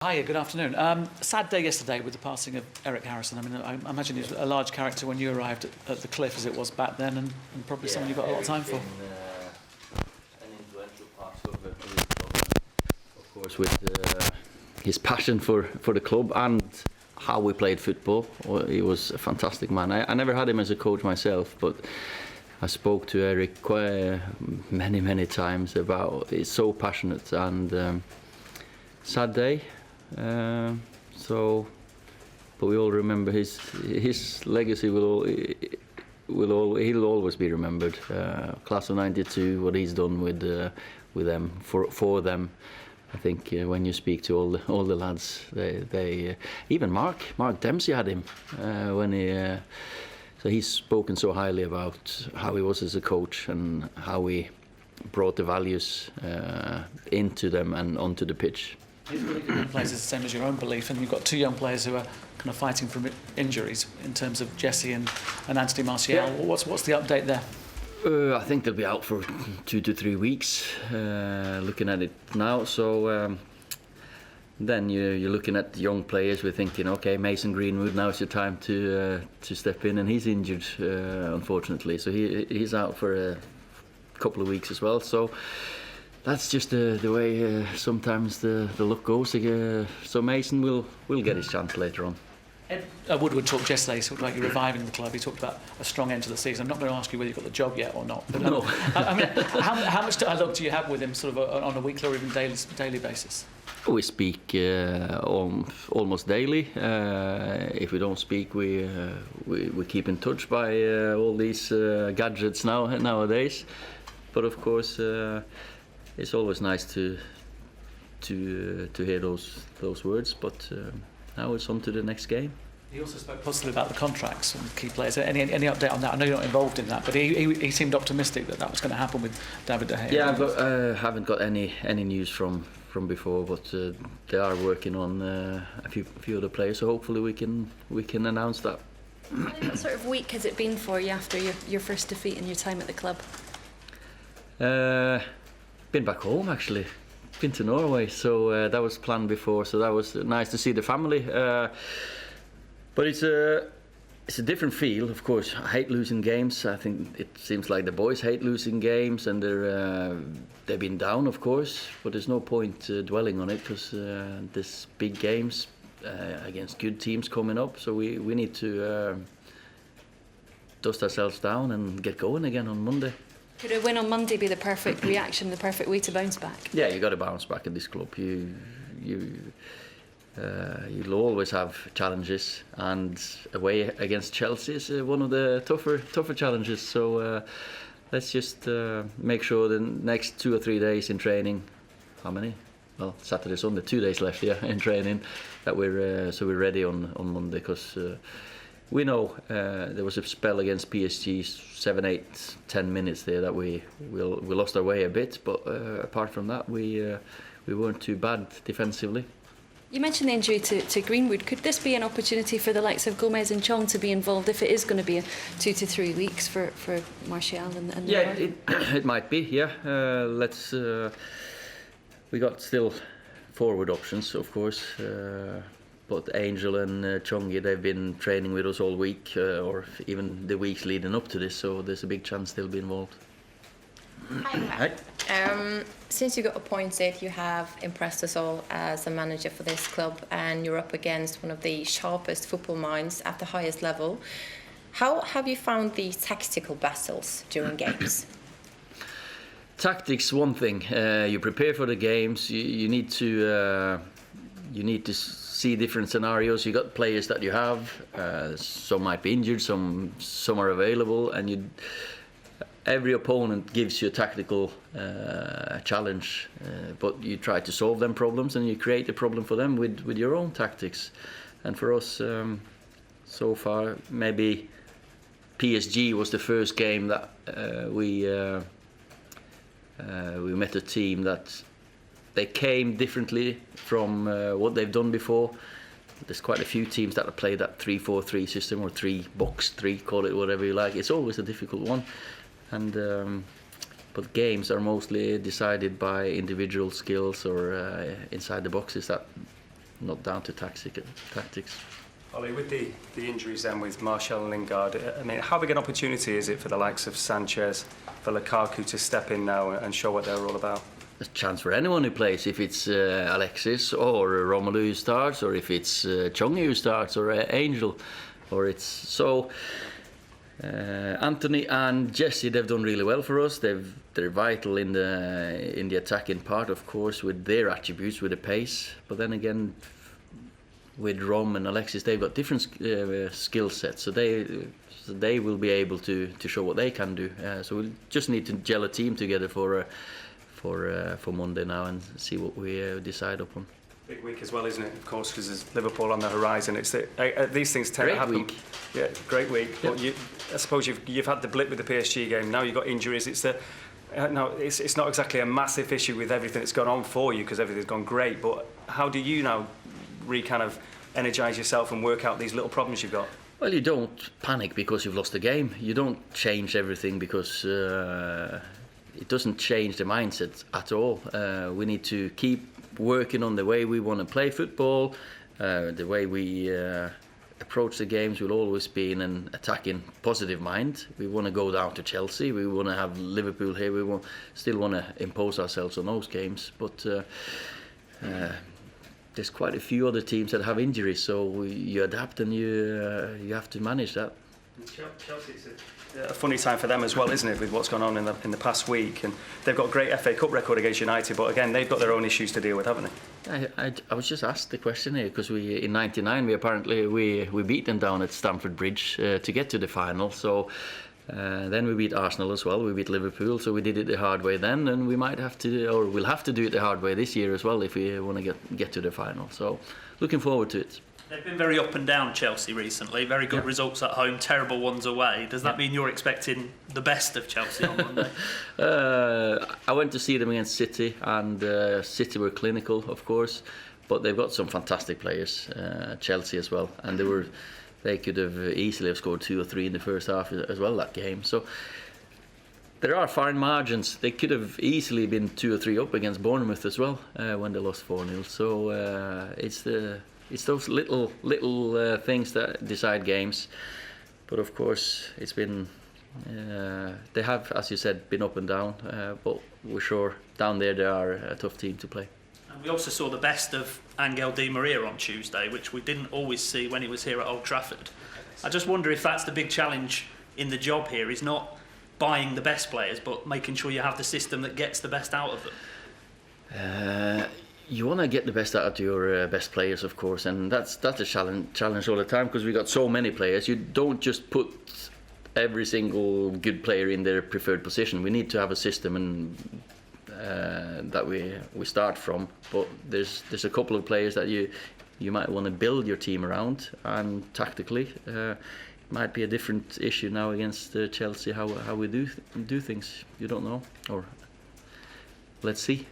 Hiya, good afternoon. Sad day yesterday with the passing of Eric Harrison. I mean, I imagine he was a large character when you arrived at the Cliff as it was back then, and probably someone you've got a lot of time for. An influential part of the club, of course, with his passion for the club and how we played football. He was a fantastic man. I never had him as a coach myself, but I spoke to Eric quite many times about he's so passionate and sad day. But we all remember his legacy he'll always be remembered. Class of '92, what he's done with them for them. I think when you speak to all the lads, they even Mark Dempsey had him when he. So he's spoken so highly about how he was as a coach and how he brought the values into them and onto the pitch. His belief in young players is the same as your own belief, and you've got two young players who are kind of fighting from injuries in terms of Jesse and Anthony Martial. Yeah. What's the update there? I think they'll be out for 2 to 3 weeks, looking at it now. So then you're looking at young players. We're thinking, okay, Mason Greenwood, now is your time to step in, and he's injured, unfortunately. So he's out for a couple of weeks as well. So that's just the way sometimes the luck goes. So Mason will get his chance later on. Ed Woodward talked yesterday, sort of like you're reviving the club. He talked about a strong end to the season. I'm not going to ask you whether you've got the job yet or not. But no. I mean, how much dialogue do you have with him, sort of on a weekly or even daily basis? We speak almost daily. If we don't speak, we keep in touch by all these gadgets nowadays. But of course, it's always nice to hear those words. But now it's on to the next game. He also spoke positively about the contracts and key players. Any update on that? I know you're not involved in that, but he seemed optimistic that was going to happen with David De Gea. Yeah, I haven't got any news from before, but they are working on a few other players. So hopefully we can announce that. What sort of week has it been for you after your first defeat in your time at the club? Been back home actually. Been to Norway, so that was planned before. So that was nice to see the family. But it's a different feel, of course. I hate losing games. I think it seems like the boys hate losing games, and they've been down, of course. But there's no point dwelling on it because there's big games against good teams coming up. So we need to dust ourselves down and get going again on Monday. Could a win on Monday be the perfect reaction, the perfect way to bounce back? Yeah, you got to bounce back at this club. You'll always have challenges, and away against Chelsea is one of the tougher challenges. So let's just make sure the next 2 or 3 days in training. How many? Well, Saturday, Sunday, 2 days left. Yeah, in training, that we're ready on Monday because. We know there was a spell against PSG, 7, 8, 10 minutes there that we lost our way a bit, but apart from that, we weren't too bad defensively. You mentioned the injury to Greenwood. Could this be an opportunity for the likes of Gomez and Chong to be involved if it is going to be 2 to 3 weeks for Martial and yeah, it might be. Yeah, we got still forward options, of course. But Angel and Chongi, they've been training with us all week, or even the weeks leading up to this, so there's a big chance they'll be involved. Hi. Since you got appointed, you have impressed us all as a manager for this club, and you're up against one of the sharpest football minds at the highest level. How have you found the tactical battles during games? Tactics, one thing. You prepare for the games. You need to see different scenarios. You got players that you have. Some might be injured. Some are available, and every opponent gives you a tactical challenge. But you try to solve them problems, and you create a problem for them with your own tactics. And for us, so far, maybe PSG was the first game that we met a team that. They came differently from what they've done before. There's quite a few teams that have played that 3-4-3 system or 3-box-3, call it whatever you like. It's always a difficult one. And but games are mostly decided by individual skills or inside the boxes that not down to tactics. Ollie, with the injuries then with Martial and Lingard, I mean, how big an opportunity is it for the likes of Sanchez, for Lukaku to step in now and show what they're all about? A chance for anyone who plays, if it's Alexis or Romelu who starts, or if it's Chongi who starts, or Angel, or it's so. Anthony and Jesse, they've done really well for us. They're vital in the attacking part, of course, with their attributes, with the pace. But then again, with Rom and Alexis, they've got different skill sets, so they will be able to show what they can do. So we'll just need to gel a team together for Monday now and see what we decide upon. Big week as well, isn't it? Of course, because there's Liverpool on the horizon. It's these things tend Great to happen. Week. Yeah, great week. Yep. But I suppose you've had the blip with the PSG game. Now you've got injuries. It's not exactly a massive issue with everything that's gone on for you because everything's gone great. But how do you now kind of energise yourself and work out these little problems you've got? Well, you don't panic because you've lost the game. You don't change everything because it doesn't change the mindset at all. We need to keep working on the way we want to play football, the way we approach the games will always be in an attacking, positive mind. We want to go down to Chelsea, we want to have Liverpool here, still want to impose ourselves on those games, but there's quite a few other teams that have injuries, so you adapt and you have to manage that. Chelsea's a funny time for them as well, isn't it, with what's gone on in the past week, and they've got a great FA Cup record against United, but again they've got their own issues to deal with, haven't they? I was just asked the question here because in '99 we beat them down at Stamford Bridge to get to the final. So then we beat Arsenal as well. We beat Liverpool, so we did it the hard way then, and we'll have to do it the hard way this year as well if we want to get to the final. So looking forward to it. They've been very up and down, Chelsea, recently. Very good results at home, terrible ones away. Does that mean you're expecting the best of Chelsea on Monday? I went to see them against City, and City were clinical, of course, but they've got some fantastic players, Chelsea as well, and they could have easily have scored 2 or 3 in the first half as well that game. So there are fine margins. They could have easily been 2 or 3 up against Bournemouth as well when they lost 4-0. So it's those little things that decide games. But of course, it's been they have, as you said, been up and down. But we're sure down there they are a tough team to play. And we also saw the best of Angel Di Maria on Tuesday, which we didn't always see when he was here at Old Trafford. I just wonder if that's the big challenge in the job here, is not buying the best players, but making sure you have the system that gets the best out of them. You want to get the best out of your best players, of course, and that's a challenge all the time because we got so many players. You don't just put every single good player in their preferred position. We need to have a system and that we start from. But there's a couple of players that you might want to build your team around, and tactically might be a different issue now against Chelsea how we do things. You don't know, or let's see.